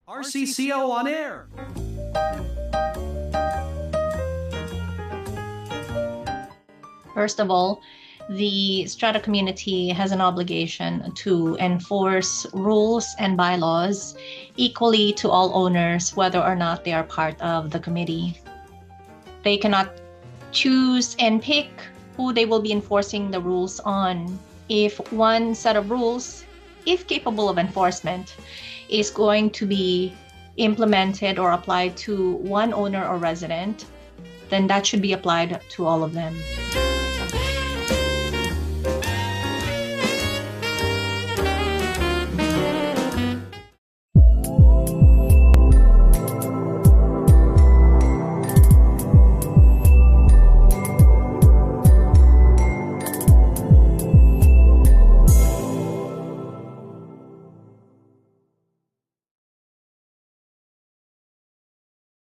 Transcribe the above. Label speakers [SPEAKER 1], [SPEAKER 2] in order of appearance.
[SPEAKER 1] RCCO on air.
[SPEAKER 2] First of all, the Strata community has an obligation to enforce rules and bylaws equally to all owners, whether or not they are part of the committee. They cannot choose and pick who they will be enforcing the rules on. If one set of rules, if capable of enforcement, is going to be implemented or applied to one owner or resident, then that should be applied to all of them.